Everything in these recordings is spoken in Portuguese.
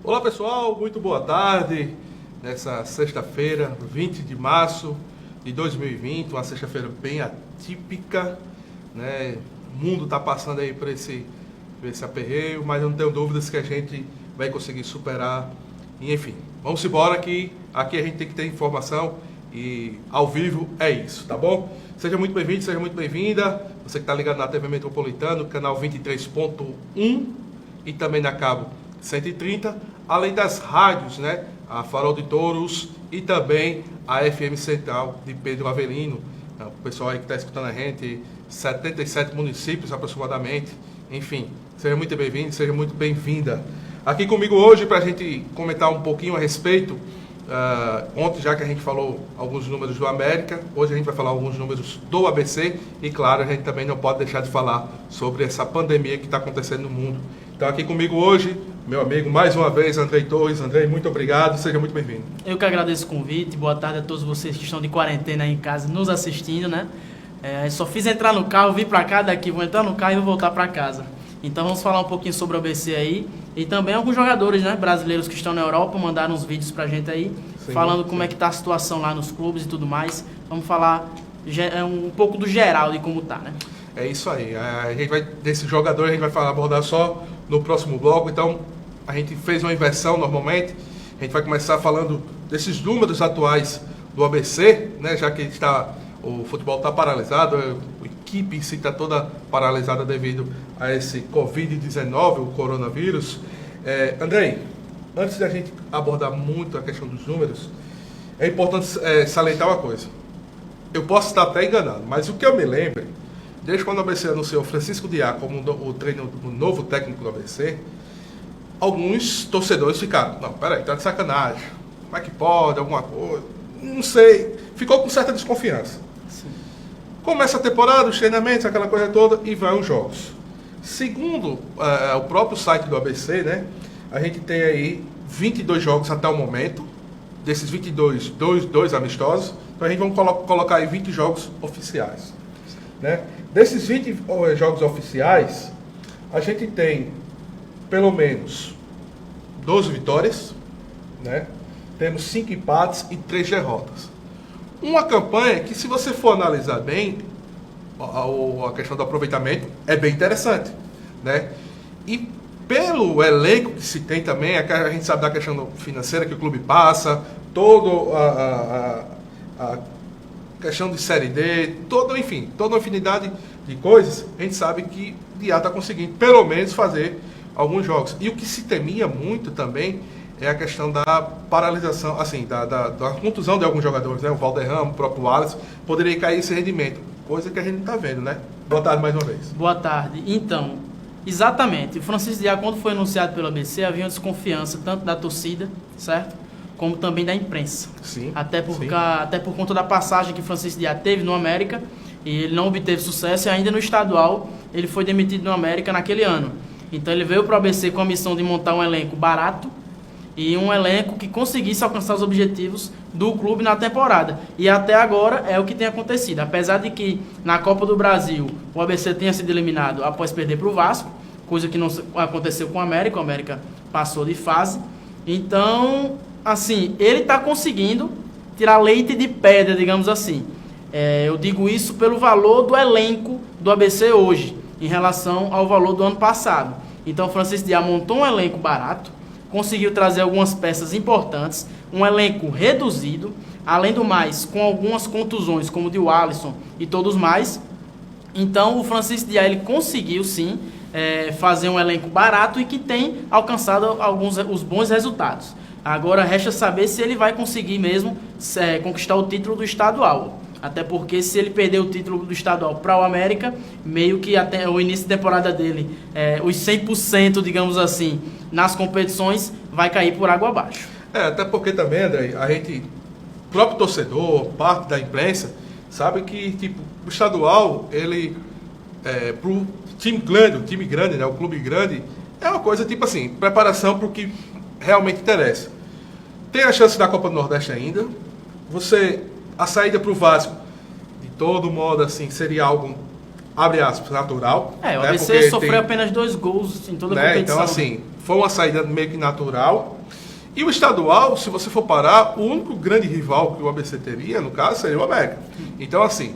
Olá pessoal, muito boa tarde. Nessa sexta-feira, 20 de março de 2020, uma sexta-feira bem atípica, né? O mundo está passando aí por esse aperreio, mas eu não tenho dúvidas que a gente vai conseguir superar. E, enfim, vamos embora que aqui a gente tem que ter informação e ao vivo é isso, tá bom? Seja muito bem-vindo, seja muito bem-vinda. Você que está ligado na TV Metropolitano, canal 23.1 e também na Cabo 130, além das rádios, né? A Farol de Touros e também a FM Central de Pedro Avelino. O pessoal aí que está escutando a gente, 77 municípios aproximadamente. Enfim, seja muito bem-vindo, seja muito bem-vinda. Aqui comigo hoje para a gente comentar um pouquinho a respeito. Ontem, já que a gente falou alguns números do América, hoje a gente vai falar alguns números do ABC e, claro, a gente também não pode deixar de falar sobre essa pandemia que está acontecendo no mundo. Então, aqui comigo hoje, meu amigo, mais uma vez, Andrei Torres. Andrei, muito obrigado, seja muito bem-vindo. Eu que agradeço o convite, boa tarde a todos vocês que estão de quarentena aí em casa nos assistindo, né? Só fiz entrar no carro, vim pra cá, daqui vou entrar no carro e vou voltar pra casa. Então vamos falar um pouquinho sobre o ABC aí e também alguns jogadores, né, brasileiros que estão na Europa mandaram uns vídeos pra gente aí, falando como é que tá a situação lá nos clubes e tudo mais. Vamos falar um pouco do geral de como tá, né? É isso aí. A gente vai, desse jogador a gente vai abordar só no próximo bloco. Então, a gente fez uma inversão normalmente. A gente vai começar falando desses números atuais do ABC, né? Já que o futebol está paralisado, a equipe em si está toda paralisada devido a esse Covid-19, o coronavírus. Andrei, antes da gente abordar muito a questão dos números, é importante salientar uma coisa. Eu posso estar até enganado, mas o que eu me lembro, desde quando o ABC anunciou Francisco Diá como o novo técnico do ABC, alguns torcedores ficaram, não, peraí, tá de sacanagem, como é que pode, alguma coisa, não sei, ficou com certa desconfiança. Sim. Começa a temporada, os treinamentos, aquela coisa toda, e vai os jogos. Segundo o próprio site do ABC, né, a gente tem aí 22 jogos até o momento, desses 22, dois amistosos, então a gente vai colocar aí 20 jogos oficiais. Né? Desses 20 jogos oficiais, a gente tem pelo menos 12 vitórias, né? Temos 5 empates e 3 derrotas. Uma campanha que, se você for analisar bem, a questão do aproveitamento é bem interessante, né? E pelo elenco que se tem também, a gente sabe da questão financeira que o clube passa, toda a questão de Série D, toda uma infinidade de coisas, a gente sabe que o Diá está conseguindo, pelo menos, fazer alguns jogos. E o que se temia muito também é a questão da paralisação, assim, da contusão de alguns jogadores, né? O Valderrama, o próprio Wallace, poderia cair esse rendimento, coisa que a gente não está vendo, né? Boa tarde mais uma vez. Boa tarde. Então, exatamente, o Francisco Diá, quando foi anunciado pelo ABC, havia uma desconfiança tanto da torcida, certo? Como também da imprensa. Sim. Até por conta da passagem que o Francisco Diá teve no América, e ele não obteve sucesso, e ainda no estadual ele foi demitido no América naquele ano. Então ele veio para o ABC com a missão de montar um elenco barato e um elenco que conseguisse alcançar os objetivos do clube na temporada. E até agora é o que tem acontecido. Apesar de que na Copa do Brasil o ABC tenha sido eliminado após perder para o Vasco, coisa que não aconteceu com o América passou de fase. Então, assim, ele está conseguindo tirar leite de pedra, digamos assim. Eu digo isso pelo valor do elenco do ABC hoje, em relação ao valor do ano passado. Então, o Francisco Diá montou um elenco barato, conseguiu trazer algumas peças importantes, um elenco reduzido, além do mais, com algumas contusões, como o de Alisson e todos mais. Então, o Francisco Diá, ele conseguiu, sim, fazer um elenco barato e que tem alcançado os bons resultados. Agora, resta saber se ele vai conseguir mesmo conquistar o título do estadual. Até porque, se ele perder o título do estadual para o América, meio que até o início da temporada dele, os 100%, digamos assim, nas competições, vai cair por água abaixo. Até porque também, André, o próprio torcedor, parte da imprensa, sabe que tipo, o estadual, ele, pro time grande, né, o clube grande, é uma coisa tipo assim, preparação para o que realmente interessa. Tem a chance da Copa do Nordeste ainda, a saída para o Vasco, de todo modo, assim, seria algo abre aspas, natural. O né? ABC Porque sofreu apenas 2 gols em toda a né? competição. Então, assim, foi uma saída meio que natural. E o estadual, se você for parar, o único grande rival que o ABC teria, no caso, seria o América. Então, assim,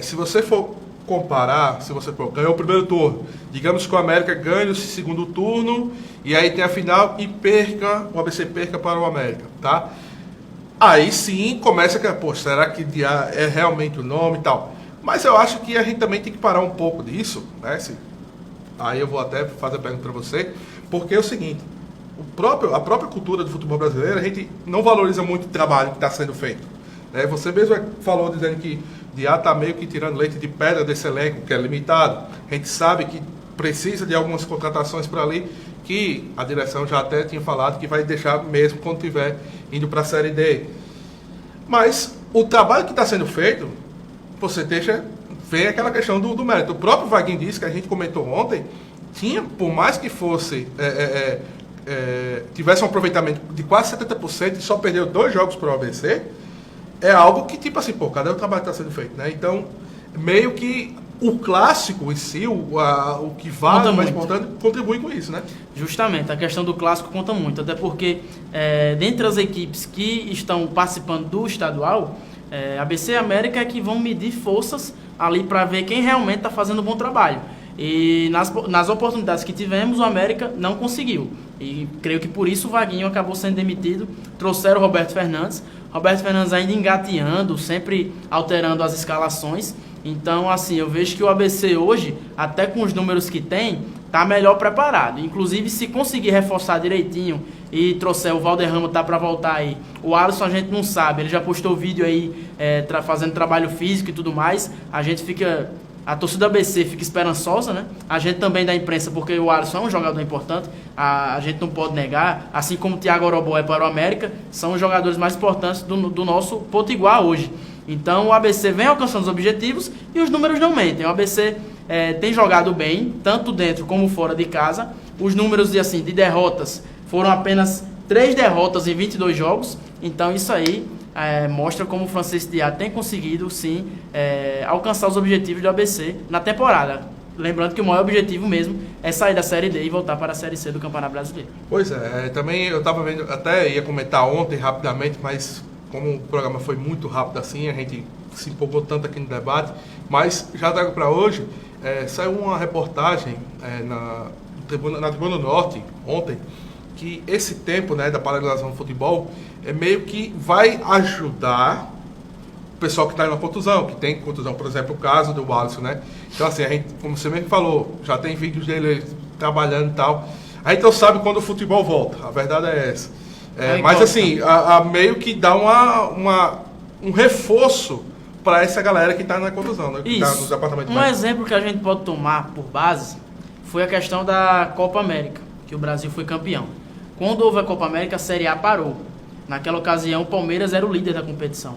se você for comparar, se você for, ganhou o primeiro turno, digamos que o América ganha o segundo turno, e aí tem a final e o ABC perca para o América, tá? Aí sim começa que, pô, será que é realmente o nome e tal? Mas eu acho que a gente também tem que parar um pouco disso, né? Aí eu vou até fazer a pergunta para você, porque é o seguinte, a própria cultura do futebol brasileiro, a gente não valoriza muito o trabalho que está sendo feito. Né? Você mesmo falou dizendo que Diá está meio que tirando leite de pedra desse elenco, que é limitado. A gente sabe que precisa de algumas contratações por ali, que a direção já até tinha falado que vai deixar mesmo quando estiver indo para a Série D. Mas o trabalho que está sendo feito, você vem aquela questão do mérito. O próprio Vaguinho disse, que a gente comentou ontem, por mais que fosse... tivesse um aproveitamento de quase 70% e só perdeu 2 jogos para o ABC, é algo que, tipo assim, pô, cadê o trabalho que está sendo feito, né? Então, meio que o clássico em si, o que vale, mais importante, contribui com isso, né? Justamente, a questão do clássico conta muito, até porque, dentre as equipes que estão participando do estadual, ABC e América é que vão medir forças ali para ver quem realmente está fazendo um bom trabalho. E nas oportunidades que tivemos, o América não conseguiu. E creio que por isso o Vaguinho acabou sendo demitido. Trouxeram o Roberto Fernandes. Roberto Fernandes ainda engateando, sempre alterando as escalações. Então, assim, eu vejo que o ABC hoje, até com os números que tem, está melhor preparado. Inclusive, se conseguir reforçar direitinho e trouxer o Valderrama, tá para voltar aí. O Alisson a gente não sabe, ele já postou vídeo aí fazendo trabalho físico e tudo mais. A torcida do ABC fica esperançosa, né? A gente também da imprensa, porque o Alisson é um jogador importante, a gente não pode negar, assim como o Thiago Orobó é para o América, são os jogadores mais importantes do nosso Potiguar hoje. Então o ABC vem alcançando os objetivos e os números não mentem. O ABC tem jogado bem, tanto dentro como fora de casa. Os números de derrotas foram apenas 3 derrotas em 22 jogos, então isso aí mostra como o Francisco Diá tem conseguido, sim, alcançar os objetivos do ABC na temporada. Lembrando que o maior objetivo mesmo é sair da Série D e voltar para a Série C do Campeonato Brasileiro. Pois também eu estava vendo, até ia comentar ontem rapidamente, mas como o programa foi muito rápido assim, a gente se empolgou tanto aqui no debate, mas já trago para hoje, saiu uma reportagem na Tribuna Norte ontem, que esse tempo, né, da paralisação do futebol meio que vai ajudar o pessoal que está na contusão, que tem contusão, por exemplo, o caso do Alisson, né? Então, assim, a gente, como você mesmo falou, já tem vídeos dele trabalhando e tal. A gente não sabe quando o futebol volta, a verdade é essa. Mas, assim, meio que dá um reforço para essa galera que está na contusão, né? Que tá nos apartamentos exemplo que a gente pode tomar por base foi a questão da Copa América, que o Brasil foi campeão. Quando houve a Copa América, a Série A parou. Naquela ocasião, o Palmeiras era o líder da competição.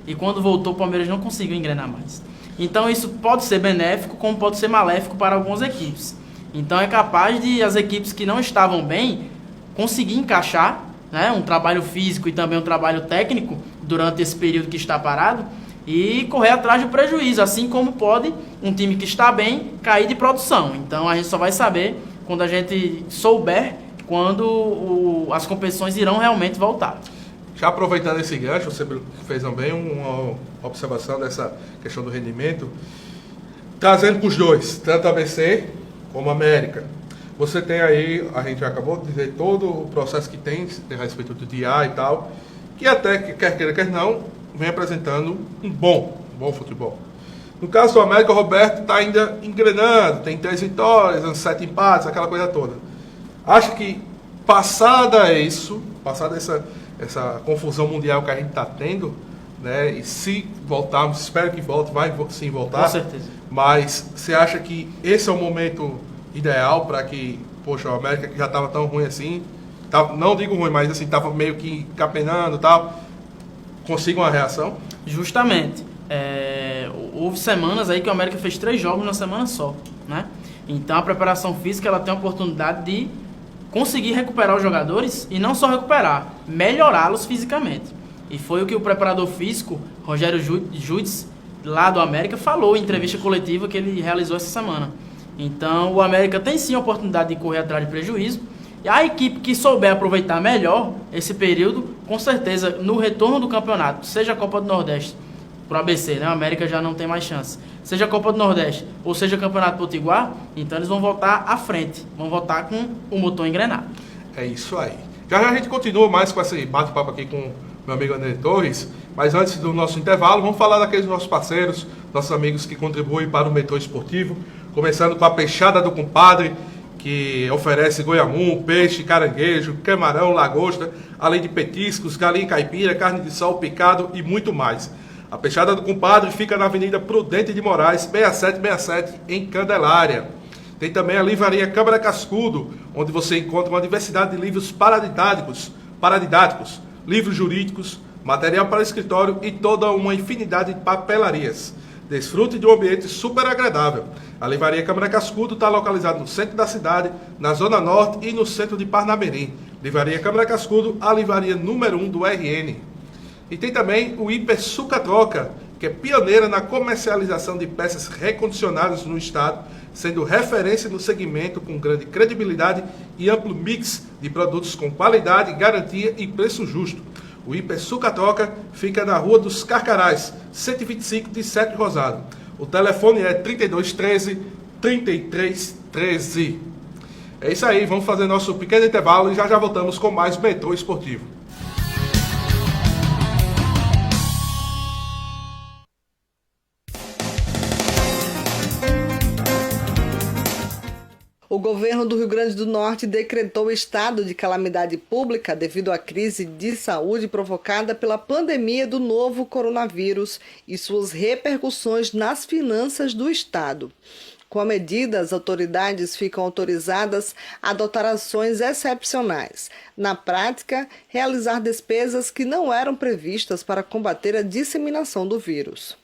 E quando voltou, o Palmeiras não conseguiu engrenar mais. Então, isso pode ser benéfico, como pode ser maléfico para algumas equipes. Então, é capaz de as equipes que não estavam bem conseguir encaixar, né, um trabalho físico e também um trabalho técnico durante esse período que está parado e correr atrás do prejuízo, assim como pode um time que está bem cair de produção. Então, a gente só vai saber quando a gente souber quando as competições irão realmente voltar. Já aproveitando esse gancho, você fez também uma observação dessa questão do rendimento, trazendo para os dois, tanto a ABC como a América. Você tem aí, a gente já acabou de dizer todo o processo que tem a respeito do DIA e tal, que até, quer queira, quer não, vem apresentando um bom futebol. No caso do América, o Roberto está ainda engrenando, tem 3 vitórias, 7 empates, aquela coisa toda. Acho que passada essa confusão mundial que a gente está tendo, né, e se voltarmos, espero que volte, vai sim voltar. Com certeza. Mas você acha que esse é o momento ideal para que, poxa, o América que já estava tão ruim assim, não digo ruim, mas assim, estava meio que capenando e tal, consiga uma reação? Justamente. Houve semanas aí que o América fez 3 jogos na semana só, né? Então a preparação física ela tem a oportunidade de conseguir recuperar os jogadores e não só recuperar, melhorá-los fisicamente. E foi o que o preparador físico, Rogério Judes, lá do América, falou em entrevista coletiva que ele realizou essa semana. Então, o América tem sim a oportunidade de correr atrás de prejuízo. E a equipe que souber aproveitar melhor esse período, com certeza, no retorno do campeonato, seja a Copa do Nordeste, pro ABC, né? O América já não tem mais chance. Seja a Copa do Nordeste, ou seja o Campeonato Potiguar, então eles vão voltar à frente. Vão voltar com o motor engrenado. É isso aí. Já já a gente continua mais com esse bate-papo aqui com meu amigo André Torres, mas antes do nosso intervalo, vamos falar daqueles nossos parceiros, nossos amigos que contribuem para o metrô esportivo, começando com a Peixada do Compadre, que oferece goiamum, peixe, caranguejo, camarão, lagosta, além de petiscos, galinha caipira, carne de sol picado e muito mais. A Peixada do Compadre fica na Avenida Prudente de Moraes, 6767, em Candelária. Tem também a Livraria Câmara Cascudo, onde você encontra uma diversidade de livros paradidáticos, livros jurídicos, material para escritório e toda uma infinidade de papelarias. Desfrute de um ambiente super agradável. A Livraria Câmara Cascudo está localizada no centro da cidade, na Zona Norte e no centro de Parnamirim. Livraria Câmara Cascudo, a livraria número 1 do RN. E tem também o Hiper Suca Troca, que é pioneira na comercialização de peças recondicionadas no estado, sendo referência no segmento com grande credibilidade e amplo mix de produtos com qualidade, garantia e preço justo. O Hiper Suca Troca fica na Rua dos Carcarás, 125 de Sete Rosado. O telefone é 3213-3313. É isso aí, vamos fazer nosso pequeno intervalo e já já voltamos com mais Metrô Esportivo. O governo do Rio Grande do Norte decretou estado de calamidade pública devido à crise de saúde provocada pela pandemia do novo coronavírus e suas repercussões nas finanças do estado. Com a medida, as autoridades ficam autorizadas a adotar ações excepcionais. Na prática, realizar despesas que não eram previstas para combater a disseminação do vírus.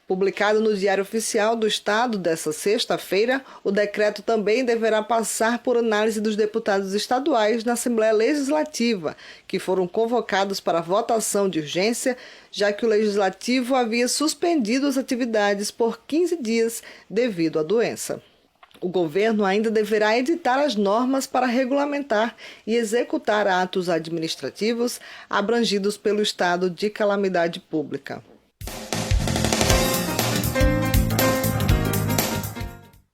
Publicado no Diário Oficial do Estado desta sexta-feira, o decreto também deverá passar por análise dos deputados estaduais na Assembleia Legislativa, que foram convocados para votação de urgência, já que o Legislativo havia suspendido as atividades por 15 dias devido à doença. O governo ainda deverá editar as normas para regulamentar e executar atos administrativos abrangidos pelo estado de calamidade pública.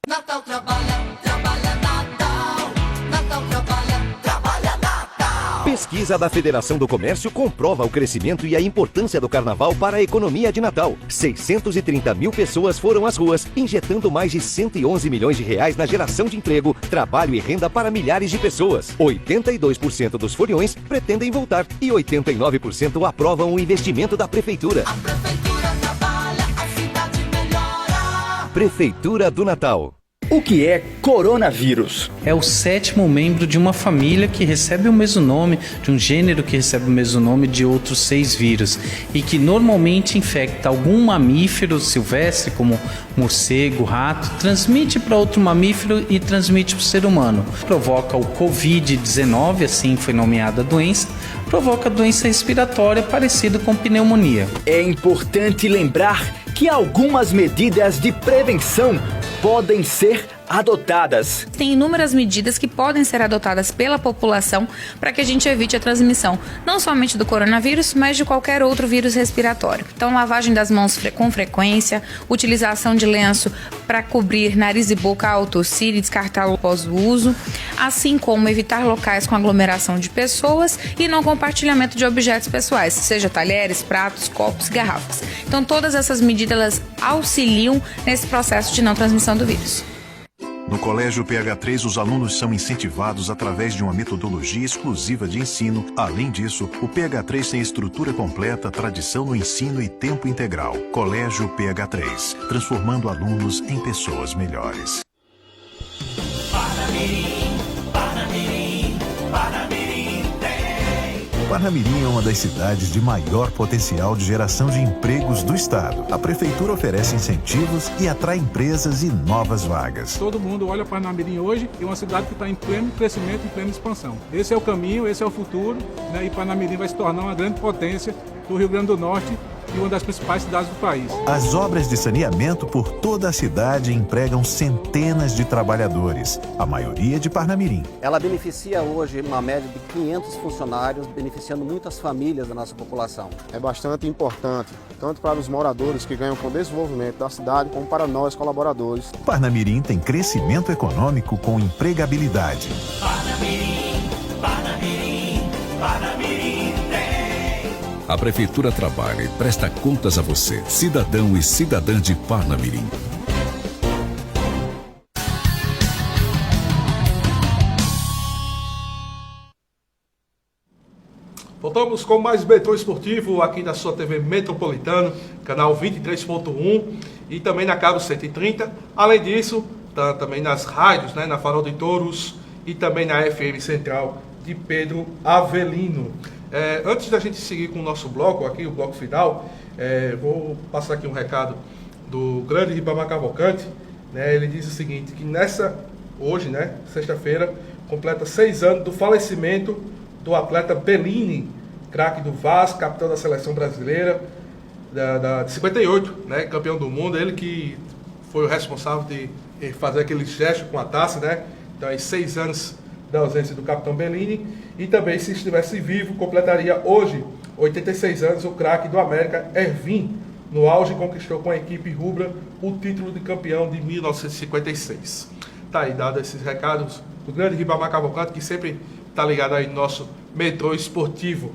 Natal trabalha, trabalha Natal. Natal trabalha, trabalha Natal. Pesquisa da Federação do Comércio comprova o crescimento e a importância do carnaval para a economia de Natal. 630 mil pessoas foram às ruas, injetando mais de 111 milhões de reais na geração de emprego, trabalho e renda para milhares de pessoas. 82% dos foliões pretendem voltar e 89% aprovam o investimento da Prefeitura. A Prefeitura trabalha, a cidade melhora. Prefeitura do Natal. O que é coronavírus? É o 7º membro de uma família que recebe o mesmo nome, de um gênero que recebe o mesmo nome de outros 6 vírus e que normalmente infecta algum mamífero silvestre, como morcego, rato, transmite para outro mamífero e transmite para o ser humano. Provoca o Covid-19, assim foi nomeada a doença, provoca doença respiratória parecida com pneumonia. É importante lembrar que algumas medidas de prevenção podem ser adotadas. Tem inúmeras medidas que podem ser adotadas pela população para que a gente evite a transmissão, não somente do coronavírus, mas de qualquer outro vírus respiratório. Então, lavagem das mãos com frequência, utilização de lenço para cobrir nariz e boca ao tossir e descartá-lo após o uso, assim como evitar locais com aglomeração de pessoas e não compartilhamento de objetos pessoais, seja talheres, pratos, copos, garrafas. Então, todas essas medidas elas auxiliam nesse processo de não transmissão do vírus. No Colégio PH3, os alunos são incentivados através de uma metodologia exclusiva de ensino. Além disso, o PH3 tem estrutura completa, tradição no ensino e tempo integral. Colégio PH3, transformando alunos em pessoas melhores. Parnamirim é uma das cidades de maior potencial de geração de empregos do estado. A prefeitura oferece incentivos e atrai empresas e novas vagas. Todo mundo olha para Parnamirim hoje e é uma cidade que está em pleno crescimento, em plena expansão. Esse é o caminho, esse é o futuro, né? E Parnamirim vai se tornar uma grande potência do Rio Grande do Norte e uma das principais cidades do país. As obras de saneamento por toda a cidade empregam centenas de trabalhadores, a maioria de Parnamirim. Ela beneficia hoje uma média de 500 funcionários, beneficiando muitas famílias da nossa população. É bastante importante, tanto para os moradores que ganham com o desenvolvimento da cidade, como para nós, colaboradores. Parnamirim tem crescimento econômico com empregabilidade. Parnamirim, Parnamirim, Parnamirim tem. A Prefeitura trabalha e presta contas a você, cidadão e cidadã de Parnamirim. Voltamos com mais Betão Esportivo aqui na sua TV Metropolitano, canal 23.1 e também na Cabo 130. Além disso, tá também nas rádios, né, na Farol de Touros e também na FM Central de Pedro Avelino. Antes da gente seguir com o nosso bloco aqui, o bloco final, vou passar aqui um recado do grande Ribamar Cavalcante. Né, ele diz o seguinte, que hoje, né, sexta-feira, completa 6 anos do falecimento do atleta Bellini, craque do Vasco, capitão da seleção brasileira, de 58, né, campeão do mundo. Ele que foi o responsável de fazer aquele gesto com a taça, né? Então, aí 6 anos da ausência do capitão Bellini. E também, se estivesse vivo, completaria hoje 86 anos o craque do América, Ervin. No auge, conquistou com a equipe rubra o título de campeão de 1956. Tá aí dado esses recados do grande Ribamar Cavalcante, que sempre tá ligado aí no nosso Metrô Esportivo.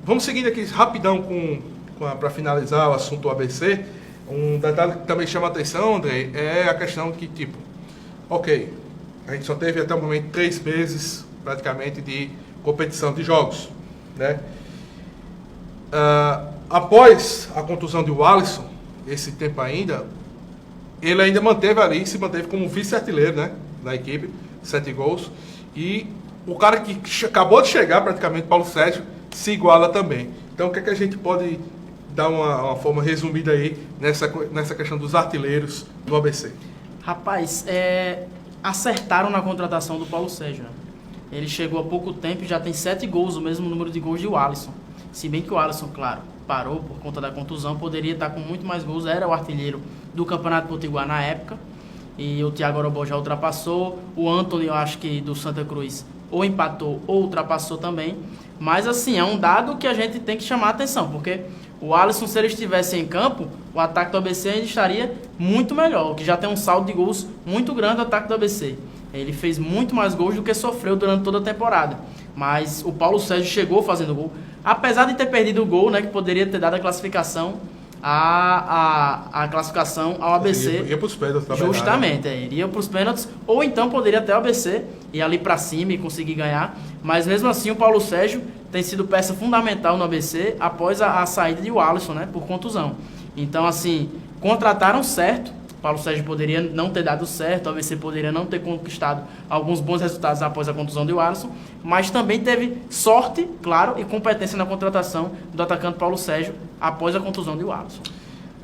Vamos seguindo aqui rapidão para finalizar o assunto do ABC. Um detalhe que também chama a atenção, André, é a questão que, tipo, ok, a gente só teve até o momento 3 meses praticamente de competição de jogos, né? Após a contusão de Alisson, esse tempo ainda, ele ainda se manteve como vice-artilheiro, né, da equipe, 7 gols, e o cara que acabou de chegar, praticamente, Paulo Sérgio, se iguala também. Então, o que é que a gente pode dar uma forma resumida aí nessa questão dos artilheiros do ABC? Rapaz, acertaram na contratação do Paulo Sérgio. Né? Ele chegou há pouco tempo e já tem 7 gols, o mesmo número de gols de Alisson. Se bem que o Alisson, claro, parou por conta da contusão, poderia estar com muito mais gols, era o artilheiro do Campeonato Potiguar na época. E o Thiago Orobó já ultrapassou. O Antony, eu acho que do Santa Cruz, ou empatou ou ultrapassou também. Mas assim, é um dado que a gente tem que chamar a atenção, porque o Alisson, se ele estivesse em campo, o ataque do ABC ainda estaria muito melhor, que já tem um saldo de gols muito grande o ataque do ABC. Ele fez muito mais gols do que sofreu durante toda a temporada. Mas o Paulo Sérgio chegou fazendo gol, apesar de ter perdido o gol, né, que poderia ter dado a classificação a classificação ao ABC. Ia para os pênaltis, justamente, iria para os pênaltis, ou então poderia até o ABC ir ali para cima e conseguir ganhar. Mas mesmo assim, o Paulo Sérgio tem sido peça fundamental no ABC após a saída de Alisson, né, por contusão. Então, assim, contrataram certo. Paulo Sérgio poderia não ter dado certo, o ABC poderia não ter conquistado alguns bons resultados após a contusão de Alisson, mas também teve sorte, claro, e competência na contratação do atacante Paulo Sérgio após a contusão de Alisson.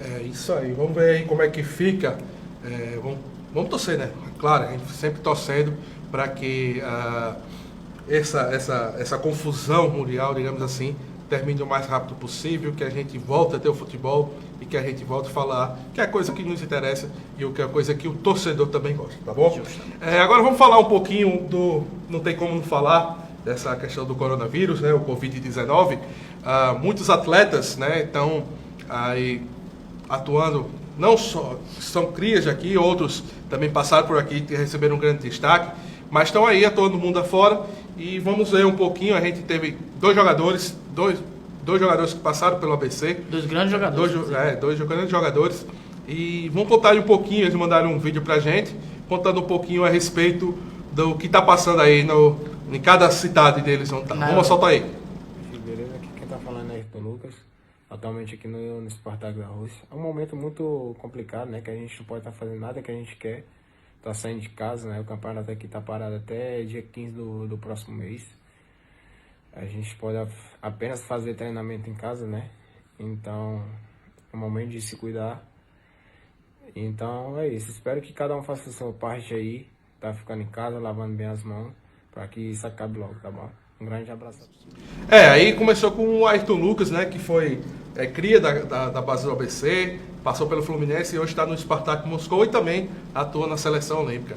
É isso aí, vamos ver aí como é que fica. Vamos torcer, né? Claro, a gente sempre torcendo para que essa confusão mundial, digamos assim, termine o mais rápido possível, que a gente volte a ter o futebol e que a gente volte a falar que é a coisa que nos interessa e que é a coisa que o torcedor também gosta, tá bom? Agora vamos falar um pouquinho não tem como não falar dessa questão do coronavírus, né, o Covid-19. Muitos atletas, né, estão aí atuando, não só são crias aqui, outros também passaram por aqui e receberam um grande destaque, mas estão aí atuando no mundo afora. E vamos ver um pouquinho, a gente teve dois jogadores que passaram pelo ABC. Dois grandes jogadores. Dois grandes jogadores. E vamos contar aí um pouquinho, eles mandaram um vídeo pra gente, contando um pouquinho a respeito do que tá passando aí em cada cidade deles. Vamos soltar aí. Beleza, aqui quem tá falando é Ayrton Lucas, atualmente aqui no Spartak da Rússia. É um momento muito complicado, né, que a gente não pode estar fazendo nada que a gente quer. Tá saindo de casa, né? O campeonato aqui tá parado até dia 15 do próximo mês. A gente pode apenas fazer treinamento em casa, né? Então, é um momento de se cuidar. Então, é isso. Espero que cada um faça a sua parte aí. Tá ficando em casa, lavando bem as mãos, para que isso acabe logo, tá bom? Um grande abraço. Aí começou com o Ayrton Lucas, né, que foi cria da base do ABC, passou pelo Fluminense e hoje está no Spartak Moscou e também atua na seleção olímpica.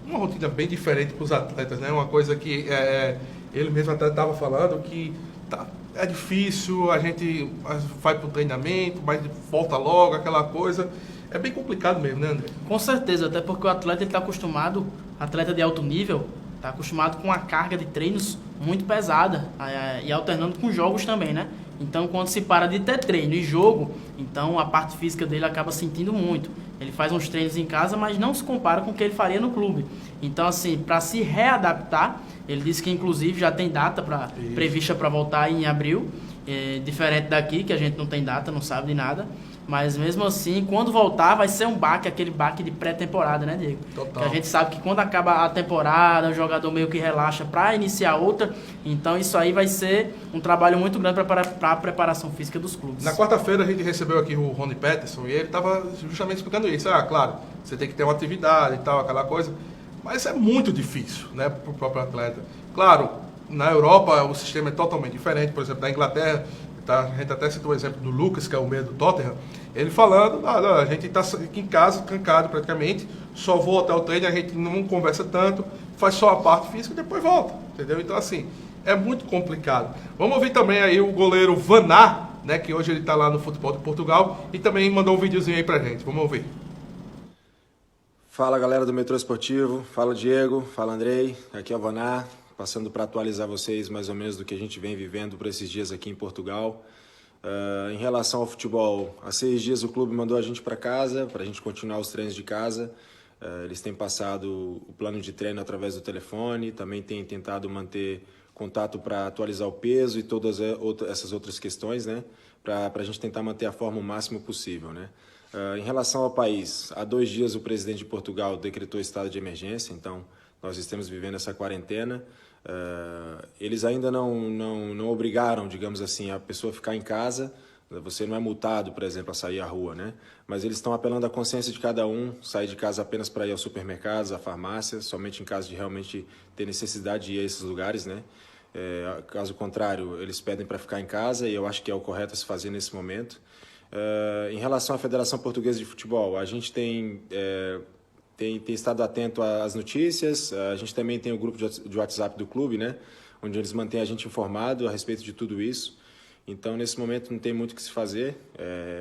Uma rotina bem diferente para os atletas, né? Uma coisa que ele mesmo até estava falando que é difícil, a gente vai para o treinamento, mas volta logo, aquela coisa. É bem complicado mesmo, né, André? Com certeza, até porque o atleta está acostumado, atleta de alto nível, está acostumado com uma carga de treinos muito pesada e alternando com jogos também, né? Então, quando se para de ter treino e jogo, então a parte física dele acaba sentindo muito. Ele faz uns treinos em casa, mas não se compara com o que ele faria no clube. Então, assim, para se readaptar, ele disse que inclusive já tem data prevista para voltar em abril, diferente daqui, que a gente não tem data, não sabe de nada. Mas mesmo assim, quando voltar, vai ser um baque, aquele baque de pré-temporada, né, Diego? Total. Que a gente sabe que quando acaba a temporada, o jogador meio que relaxa para iniciar outra. Então isso aí vai ser um trabalho muito grande para a preparação física dos clubes. Na quarta-feira a gente recebeu aqui o Rony Peterson e ele estava justamente explicando isso. Claro, você tem que ter uma atividade e tal, aquela coisa. Mas é muito difícil, né, para o próprio atleta. Claro, na Europa o sistema é totalmente diferente. Por exemplo, na Inglaterra, a gente até citou o exemplo do Lucas, que é o meio do Tottenham, ele falando, a gente está aqui em casa, trancado praticamente, só vou até o treino, a gente não conversa tanto, faz só a parte física e depois volta, entendeu? Então, assim, é muito complicado. Vamos ouvir também aí o goleiro Vaná, né, que hoje ele está lá no Futebol de Portugal, e também mandou um videozinho aí pra gente. Vamos ouvir. Fala, galera do Metrô Esportivo, fala Diego, fala Andrei, aqui é o Vaná, passando para atualizar vocês mais ou menos do que a gente vem vivendo por esses dias aqui em Portugal. Em relação ao futebol, há 6 dias o clube mandou a gente para casa, para a gente continuar os treinos de casa. Eles têm passado o plano de treino através do telefone, também têm tentado manter contato para atualizar o peso e todas essas outras questões, né? Para a gente tentar manter a forma o máximo possível, né? Em relação ao país, há 2 dias o presidente de Portugal decretou estado de emergência, então nós estamos vivendo essa quarentena. Eles ainda não obrigaram, digamos assim, a pessoa a ficar em casa. Você não é multado, por exemplo, a sair à rua, né? Mas eles estão apelando à consciência de cada um, sair de casa apenas para ir aos supermercados, à farmácia, somente em caso de realmente ter necessidade de ir a esses lugares, né? Caso contrário, eles pedem para ficar em casa e eu acho que é o correto a se fazer nesse momento. Em relação à Federação Portuguesa de Futebol, a gente tem estado atento às notícias, a gente também tem o grupo de WhatsApp do clube, né, onde eles mantêm a gente informado a respeito de tudo isso. Então, nesse momento, não tem muito o que se fazer,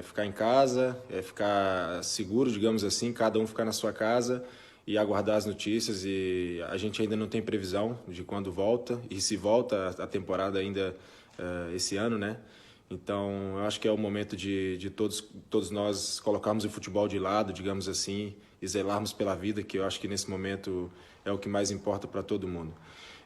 ficar em casa, ficar seguro, digamos assim, cada um ficar na sua casa e aguardar as notícias. E a gente ainda não tem previsão de quando volta, e se volta a temporada ainda esse ano, né? Então, eu acho que é o momento de todos nós colocarmos o futebol de lado, digamos assim, e zelarmos pela vida, que eu acho que nesse momento é o que mais importa para todo mundo.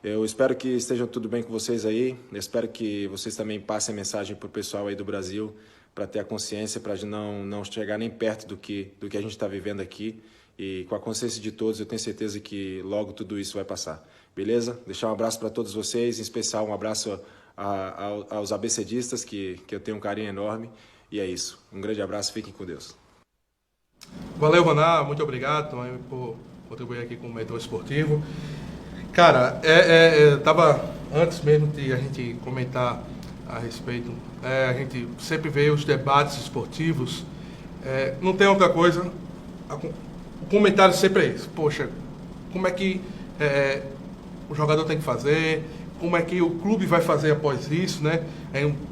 Eu espero que esteja tudo bem com vocês aí, eu espero que vocês também passem a mensagem para o pessoal aí do Brasil, para ter a consciência, para não chegar nem perto do que a gente está vivendo aqui, e com a consciência de todos, eu tenho certeza que logo tudo isso vai passar. Beleza? Deixar um abraço para todos vocês, em especial um abraço aos abecedistas, que eu tenho um carinho enorme, e é isso. Um grande abraço, fiquem com Deus. Valeu, Vaná, muito obrigado também por contribuir aqui com o Metrô Esportivo. Cara, tava antes mesmo de a gente comentar a respeito, a gente sempre vê os debates esportivos, não tem outra coisa, o comentário sempre é esse: poxa, como é que o jogador tem que fazer, como é que o clube vai fazer após isso, né?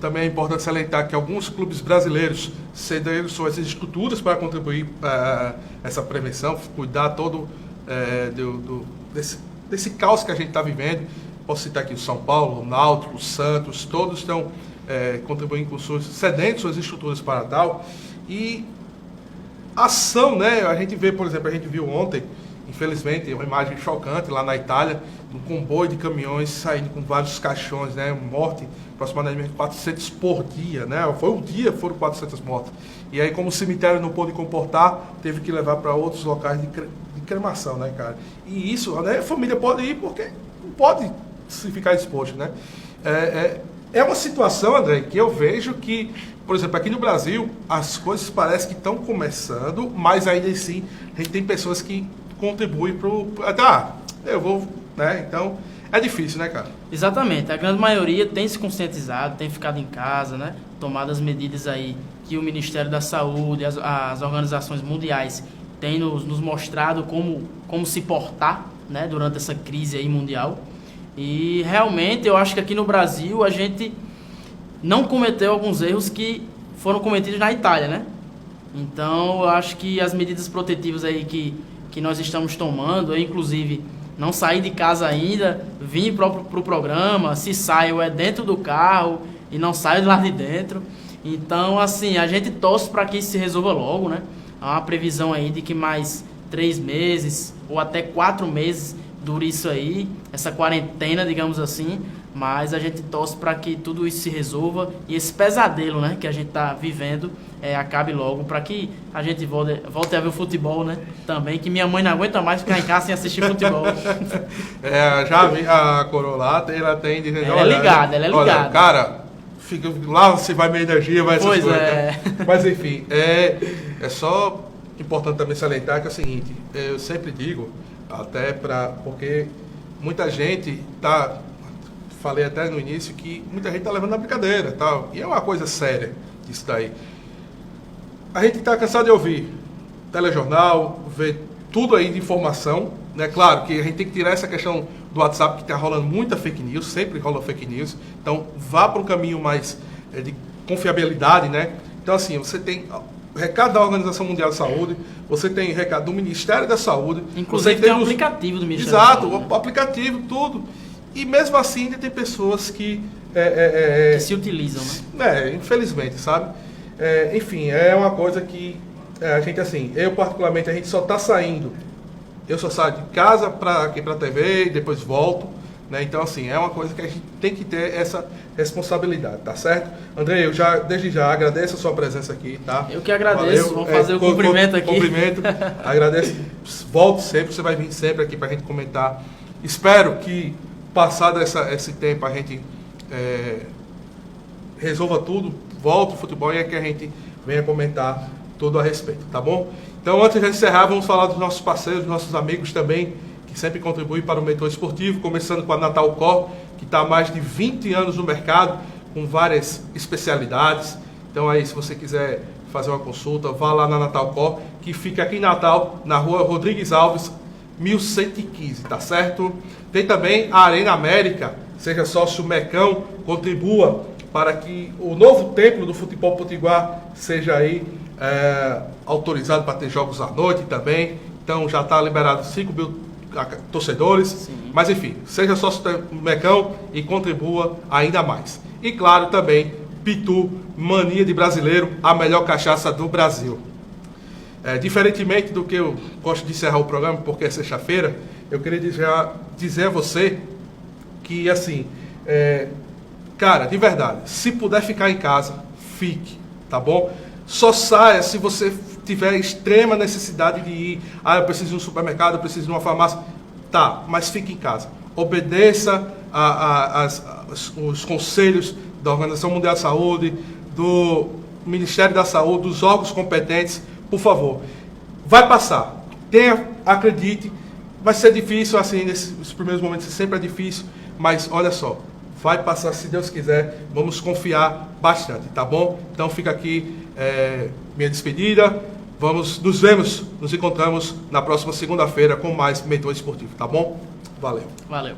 Também é importante salientar que alguns clubes brasileiros cederam suas estruturas para contribuir para essa prevenção, cuidar todo desse caos que a gente está vivendo. Posso citar aqui o São Paulo, o Náutico, o Santos, todos estão contribuindo cedendo suas estruturas para tal. E ação, né? A gente vê, por exemplo, a gente viu ontem, infelizmente, uma imagem chocante lá na Itália, um comboio de caminhões saindo com vários caixões, né? Morte, aproximadamente 400 por dia, né? Foi um dia, foram 400 mortes. E aí, como o cemitério não pôde comportar, teve que levar para outros locais de cremação, né, cara? E isso, né? A família pode ir porque não pode se ficar exposto, né? É uma situação, André, que eu vejo que, por exemplo, aqui no Brasil, as coisas parecem que estão começando, mas ainda assim, a gente tem pessoas que contribuem para eu vou, né? Então, é difícil, né, cara? Exatamente, a grande maioria tem se conscientizado, tem ficado em casa, né? Tomado as medidas aí que o Ministério da Saúde, as organizações mundiais têm nos mostrado como se portar, né? Durante essa crise aí mundial. E realmente eu acho que aqui no Brasil a gente não cometeu alguns erros que foram cometidos na Itália, né? Então eu acho que as medidas protetivas aí que nós estamos tomando, eu, inclusive não sair de casa ainda, vim pro programa, se saio é dentro do carro e não saio de lá de dentro. Então, assim, a gente torce para que isso se resolva logo, né? Há uma previsão aí de que mais 3 meses ou até 4 meses dure isso aí, essa quarentena, digamos assim, mas a gente torce para que tudo isso se resolva e esse pesadelo, né, que a gente está vivendo acabe logo, para que a gente volte a ver o futebol, né, também, que minha mãe não aguenta mais ficar em casa sem assistir futebol. Já vi a Corolata, ela tem dizendo, ela é ligada. Olha, cara, fica, lá você vai meia energia, vai essas coisas, né? Mas enfim, é só importante também salientar que é o seguinte, eu sempre digo, até porque muita gente falei até no início que muita gente está levando na brincadeira, tal, e é uma coisa séria isso daí. A gente está cansado de ouvir telejornal, ver tudo aí de informação, né? Claro que a gente tem que tirar essa questão do WhatsApp, que está rolando muita fake news, sempre rola fake news, então vá para um caminho mais de confiabilidade, né? Então assim, você tem recado da Organização Mundial da Saúde, você tem recado do Ministério da Saúde. Inclusive tem um aplicativo do Ministério da Saúde. Exato, o aplicativo, tudo. E mesmo assim ainda tem pessoas que se utilizam, né? Infelizmente, sabe? Enfim, é uma coisa que a gente, assim, eu particularmente, a gente só está saindo. Eu só saio de casa aqui para a TV e depois volto. Né? Então, assim, é uma coisa que a gente tem que ter essa responsabilidade, tá certo? André, eu desde já agradeço a sua presença aqui, tá? Eu que agradeço, vamos fazer o cumprimento aqui. Cumprimento, agradeço, volte sempre, você vai vir sempre aqui pra gente comentar. Espero que, passado esse tempo, a gente resolva tudo, volte o futebol e é que a gente venha comentar tudo a respeito, tá bom? Então, antes de encerrar, vamos falar dos nossos parceiros, dos nossos amigos também, que sempre contribui para o Mentor Esportivo, começando com a Natal Cor, que está há mais de 20 anos no mercado, com várias especialidades. Então aí, se você quiser fazer uma consulta, vá lá na Natal Cor, que fica aqui em Natal, na rua Rodrigues Alves, 1115, tá certo? Tem também a Arena América, seja sócio Mecão, contribua para que o novo templo do futebol potiguar seja aí autorizado para ter jogos à noite também. Então já está liberado 5 mil torcedores. Sim. Mas enfim, seja sócio do Mecão e contribua ainda mais. E claro também, Pitu, mania de brasileiro, a melhor cachaça do Brasil. Diferentemente do que eu gosto de encerrar o programa, porque é sexta-feira, eu queria dizer a você que, assim, cara, de verdade, se puder ficar em casa, fique, tá bom? Só saia se você tiver extrema necessidade de ir. Eu preciso de um supermercado, eu preciso de uma farmácia. Tá, mas fique em casa. Obedeça os conselhos da Organização Mundial da Saúde, do Ministério da Saúde, dos órgãos competentes, por favor. Vai passar. Acredite, vai ser difícil, assim, nesses primeiros momentos sempre é difícil, mas olha só, vai passar se Deus quiser, vamos confiar bastante, tá bom? Então fica aqui minha despedida. Nos encontramos na próxima segunda-feira com mais Mentor Esportivo, tá bom? Valeu. Valeu.